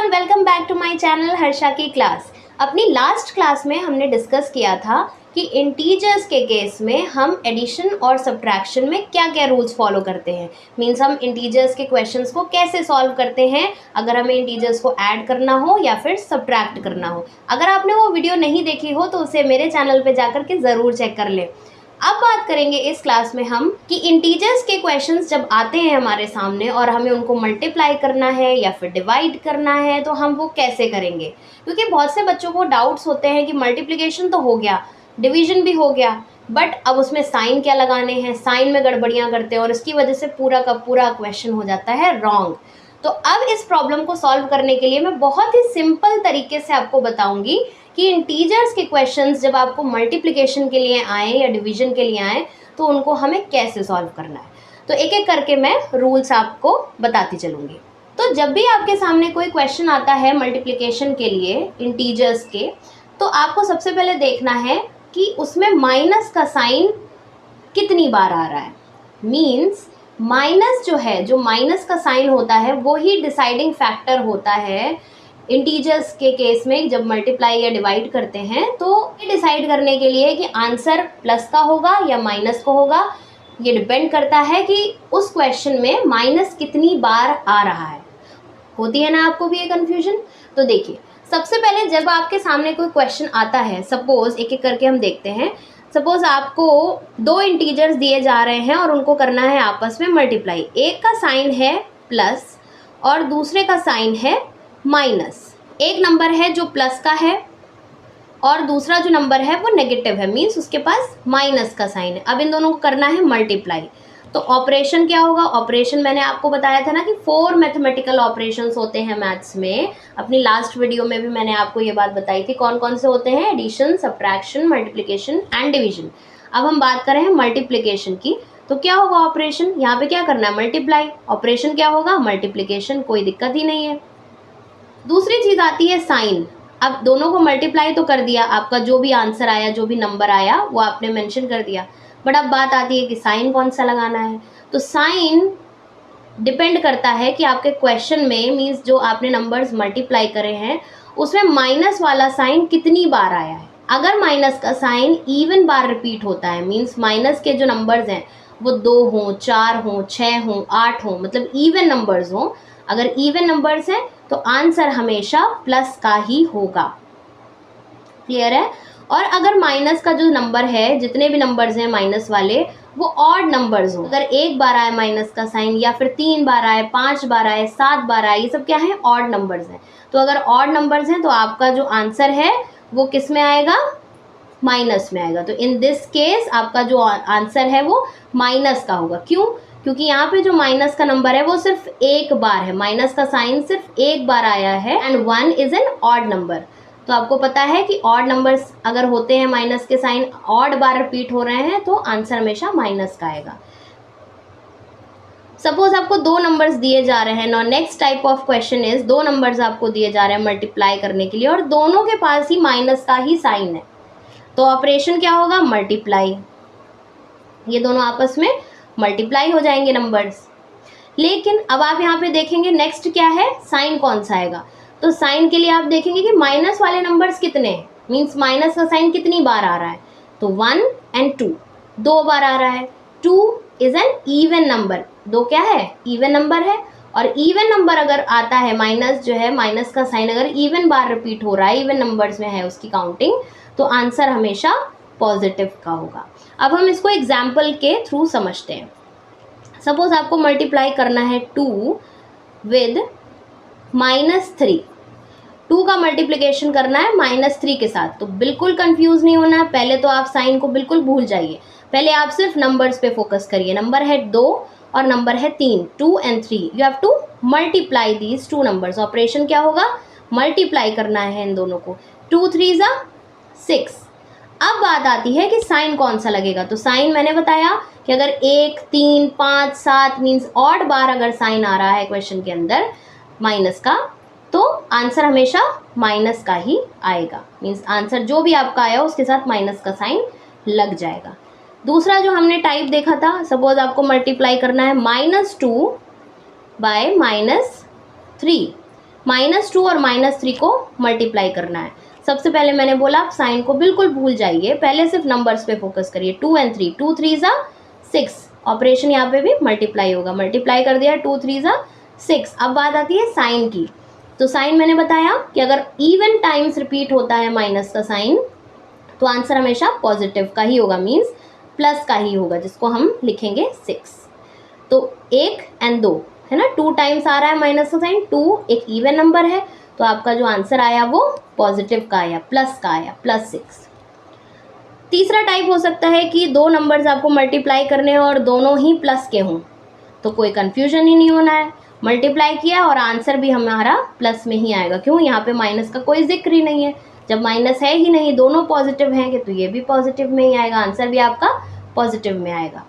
Everyone, welcome back to my channel Harsha की class. अपनी last class में हमने डिस्कस किया था कि इंटीजर्स के केस में हम एडिशन और सब्ट्रैक्शन में क्या क्या रूल्स फॉलो करते हैं। मींस हम इंटीजर्स के क्वेश्चंस को कैसे सॉल्व करते हैं अगर हमें इंटीजर्स को ऐड करना हो या फिर सब्ट्रैक्ट करना हो। अगर आपने वो वीडियो नहीं देखी हो तो उसे मेरे चैनल पे जाकर के ज़रूर चेक कर लें। अब बात करेंगे इस क्लास में हम कि इंटीजर्स के क्वेश्चंस जब आते हैं हमारे सामने और हमें उनको मल्टीप्लाई करना है या फिर डिवाइड करना है तो हम वो कैसे करेंगे। क्योंकि बहुत से बच्चों को डाउट्स होते हैं कि मल्टीप्लिकेशन तो हो गया, डिवीजन भी हो गया, बट अब उसमें साइन क्या लगाने हैं, साइन में गड़बड़ियाँ करते हैं और इसकी वजह से पूरा का पूरा क्वेश्चन हो जाता है रॉन्ग। तो अब इस प्रॉब्लम को सॉल्व करने के लिए मैं बहुत ही सिंपल तरीके से आपको बताऊंगी कि इंटीजर्स के क्वेश्चंस जब आपको मल्टीप्लिकेशन के लिए आए या डिवीजन के लिए आए तो उनको हमें कैसे सॉल्व करना है। तो एक एक करके मैं रूल्स आपको बताती चलूँगी। तो जब भी आपके सामने कोई क्वेश्चन आता है मल्टीप्लिकेशन के लिए इंटीजर्स के, तो आपको सबसे पहले देखना है कि उसमें माइनस का साइन कितनी बार आ रहा है। मीन्स माइनस जो है, जो माइनस का साइन होता है वो ही डिसाइडिंग फैक्टर होता है इंटीजर्स के केस में। जब मल्टीप्लाई या डिवाइड करते हैं तो ये डिसाइड करने के लिए कि आंसर प्लस का होगा या माइनस का होगा, ये डिपेंड करता है कि उस क्वेश्चन में माइनस कितनी बार आ रहा है। होती है ना आपको भी ये कन्फ्यूजन। तो देखिए, सबसे पहले जब आपके सामने कोई क्वेश्चन आता है, सपोज एक एक करके हम देखते हैं। सपोज आपको दो इंटीजर्स दिए जा रहे हैं और उनको करना है आपस में मल्टीप्लाई। एक का साइन है प्लस और दूसरे का साइन है माइनस। एक नंबर है जो प्लस का है और दूसरा जो नंबर है वो नेगेटिव है, मीन्स उसके पास माइनस का साइन है। अब इन दोनों को करना है मल्टीप्लाई। तो ऑपरेशन क्या होगा? ऑपरेशन मैंने आपको बताया था ना कि 4 मैथमेटिकल ऑपरेशंस होते हैं मैथ्स में। अपनी लास्ट वीडियो में भी मैंने आपको ये बात बताई थी कौन कौन से होते हैं, addition, subtraction, multiplication and division. अब हम बात कर रहे हैं मल्टीप्लिकेशन की। तो क्या होगा ऑपरेशन? यहाँ पे क्या करना है? मल्टीप्लाई। ऑपरेशन क्या होगा? मल्टीप्लिकेशन। कोई दिक्कत ही नहीं है। दूसरी चीज़ आती है साइन। अब दोनों को मल्टीप्लाई तो कर दिया, आपका जो भी आंसर आया, जो भी नंबर आया वो आपने मेंशन कर दिया, बट अब बात आती है कि साइन कौन सा लगाना है। तो साइन डिपेंड करता है कि आपके क्वेश्चन में, मीन्स जो आपने नंबर्स मल्टीप्लाई करे हैं उसमें माइनस वाला साइन कितनी बार आया है। अगर माइनस का साइन इवन बार रिपीट होता है, मीन्स माइनस के जो नंबर्स हैं वो 2 हों, 4 हों, 6 हों, 8 हों, मतलब इवन नंबर्स हों, अगर इवन नंबर्स हैं तो आंसर हमेशा प्लस का ही होगा। क्लियर है? और अगर माइनस का जो नंबर है, जितने भी नंबर्स हैं माइनस वाले, वो ऑड नंबर्स हो, अगर एक बार आए माइनस का साइन या फिर 3 बार आए, 5 बार आए, 7 बार आए, ये सब क्या है? ऑड नंबर्स हैं। तो अगर ऑड नंबर्स हैं तो आपका जो आंसर है वो किस में आएगा? माइनस में आएगा। तो इन दिस केस आपका जो आंसर है वो माइनस का होगा। क्यों? क्योंकि यहाँ पे जो माइनस का नंबर है वो सिर्फ एक बार है, माइनस का साइन सिर्फ एक बार आया है and 1 is an odd number. तो आपको पता है कि ऑड नंबर्स अगर होते हैं, माइनस के साइन ऑड बार रिपीट हो रहे हैं तो आंसर हमेशा माइनस का आएगा। सपोज आपको दो नंबर्स दिए जा रहे हैं। Now next type of question is, दो नंबर्स आपको दिए जा रहे हैं मल्टीप्लाई करने के लिए और दोनों के पास ही माइनस का ही साइन है। तो ऑपरेशन क्या होगा? मल्टीप्लाई। ये दोनों आपस में मल्टीप्लाई हो जाएंगे नंबर्स। लेकिन अब आप यहाँ पे देखेंगे नेक्स्ट क्या है, साइन कौन सा आएगा। तो साइन के लिए आप देखेंगे कि माइनस वाले नंबर्स कितने हैं, मीन्स माइनस का साइन कितनी बार आ रहा है। तो 1 एंड 2, 2 बार आ रहा है। 2 इज एन इवन नंबर, 2 क्या है? इवन नंबर है। और इवन नंबर अगर आता है, माइनस जो है, माइनस का साइन अगर इवन बार रिपीट हो रहा है, इवन नंबर्स में है उसकी काउंटिंग, तो आंसर हमेशा पॉजिटिव का होगा। अब हम इसको एग्जाम्पल के थ्रू समझते हैं। सपोज आपको मल्टीप्लाई करना है 2 विद -3। 2 का मल्टीप्लिकेशन करना है -3 के साथ। तो बिल्कुल कंफ्यूज नहीं होना है, पहले तो आप साइन को बिल्कुल भूल जाइए, पहले आप सिर्फ नंबर्स पे फोकस करिए। नंबर है 2 और नंबर है 3, 2 and 3। You have to multiply these 2 numbers. Operation क्या होगा? मल्टीप्लाई करना है इन दोनों को। 2 3 6। अब बात आती है कि साइन कौन सा लगेगा। तो साइन मैंने बताया कि अगर 1 3 5 7 मीन्स ऑड बार अगर साइन आ रहा है क्वेश्चन के अंदर माइनस का, तो आंसर हमेशा माइनस का ही आएगा। मीन्स आंसर जो भी आपका आया उसके साथ माइनस का साइन लग जाएगा। दूसरा जो हमने टाइप देखा था, सपोज आपको मल्टीप्लाई करना है -2 बाय -3। -2 और -3 को मल्टीप्लाई करना है। सबसे पहले मैंने बोला आप साइन को बिल्कुल भूल जाइए, पहले सिर्फ नंबर्स पे फोकस करिए। 2 और 3, 2 3 ज़ा 6, ऑपरेशन यहाँ पे भी मल्टीप्लाई होगा, मल्टीप्लाई कर दिया 2 3 ज़ा 6। अब बात आती है साइन की, तो साइन मैंने बताया कि अगर इवन टाइम्स रिपीट होता है माइनस का साइन तो आंसर हमेशा पॉजिटिव का ही होगा, मीन्स प्लस का ही होगा, जिसको हम लिखेंगे 6। तो 1 और 2 है ना, 2 टाइम्स आ रहा है माइनस का साइन, 2 एक इवन नंबर है, तो आपका जो आंसर आया वो पॉजिटिव का आया, प्लस का आया, +6। तीसरा टाइप हो सकता है कि दो नंबर्स आपको मल्टीप्लाई करने हैं और दोनों ही प्लस के हों, तो कोई कन्फ्यूजन ही नहीं होना है, मल्टीप्लाई किया और आंसर भी हमारा प्लस में ही आएगा। क्यों, यहाँ पे माइनस का कोई जिक्र ही नहीं है, जब माइनस है ही नहीं, दोनों पॉजिटिव हैं कि तो ये भी पॉजिटिव में ही आएगा, आंसर भी आपका पॉजिटिव में आएगा।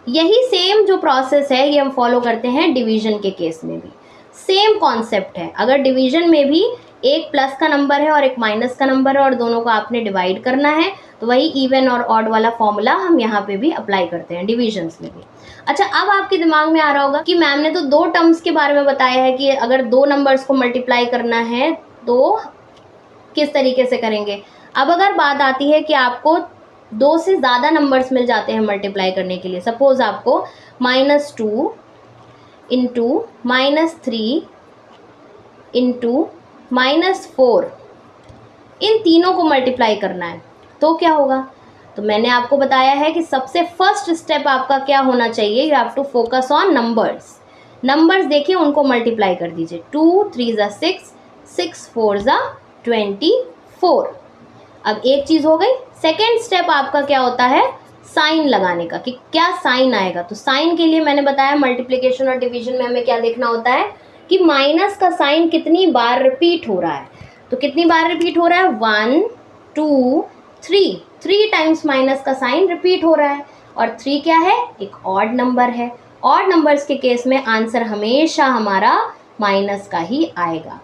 यही सेम जो प्रोसेस है ये हम फॉलो करते हैं डिवीजन के केस में भी, सेम कॉन्सेप्ट है। अगर डिवीजन में भी एक प्लस का नंबर है और एक माइनस का नंबर है और दोनों को आपने डिवाइड करना है, तो वही इवन और ऑड वाला फॉर्मूला हम यहाँ पे भी अप्लाई करते हैं डिविजन्स में भी। अच्छा, अब आपके दिमाग में आ रहा होगा कि मैम ने तो दो टर्म्स के बारे में बताया है कि अगर दो नंबर्स को मल्टीप्लाई करना है तो किस तरीके से करेंगे। अब अगर बात आती है कि आपको दो से ज़्यादा नंबर्स मिल जाते हैं मल्टीप्लाई करने के लिए, सपोज़ आपको -2 इंटू -3 इंटू -4 इन तीनों को मल्टीप्लाई करना है, तो क्या होगा। तो मैंने आपको बताया है कि सबसे फर्स्ट स्टेप आपका क्या होना चाहिए, you have to focus on numbers. Numbers देखिए, उनको मल्टीप्लाई कर दीजिए, 2 3 ज़ा 6, 6 4 ज़ा 24। अब एक चीज़ हो गई। सेकेंड स्टेप आपका क्या होता है, साइन लगाने का, कि क्या साइन आएगा। तो साइन के लिए मैंने बताया मल्टीप्लिकेशन और डिवीजन में हमें क्या देखना होता है कि माइनस का साइन कितनी बार रिपीट हो रहा है। तो कितनी बार रिपीट हो रहा है, 1 2 3 टाइम्स माइनस का साइन रिपीट हो रहा है। और 3 क्या है, एक ऑड नंबर है। ऑड नंबर्स के केस में आंसर हमेशा हमारा माइनस का ही आएगा।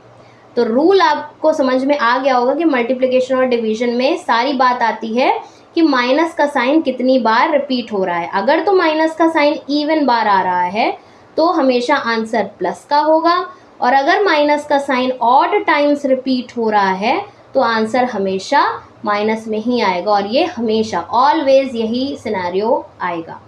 तो रूल आपको समझ में आ गया होगा कि मल्टीप्लिकेशन और डिवीजन में सारी बात आती है कि माइनस का साइन कितनी बार रिपीट हो रहा है। अगर तो माइनस का साइन इवन बार आ रहा है तो हमेशा आंसर प्लस का होगा, और अगर माइनस का साइन ऑड टाइम्स रिपीट हो रहा है तो आंसर हमेशा माइनस में ही आएगा, और ये हमेशा ऑलवेज यही सिनेरियो आएगा।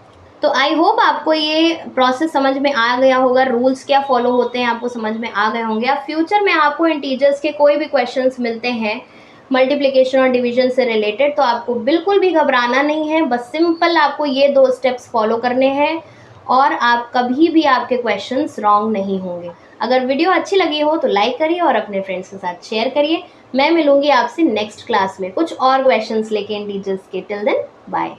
तो आई होप आपको ये प्रोसेस समझ में आ गया होगा, रूल्स क्या फॉलो होते हैं आपको समझ में आ गए होंगे। अब फ्यूचर में आपको इंटीजर्स के कोई भी क्वेश्चंस मिलते हैं मल्टीप्लिकेशन और डिवीजन से रिलेटेड, तो आपको बिल्कुल भी घबराना नहीं है, बस सिंपल आपको ये 2 स्टेप्स फॉलो करने हैं और आप कभी भी आपके क्वेश्चंस रॉन्ग नहीं होंगे। अगर वीडियो अच्छी लगी हो तो लाइक करिए और अपने फ्रेंड्स के साथ शेयर करिए। मैं मिलूंगी आपसे नेक्स्ट क्लास में कुछ और क्वेश्चंस लेके इंटीजर्स के। Till then bye.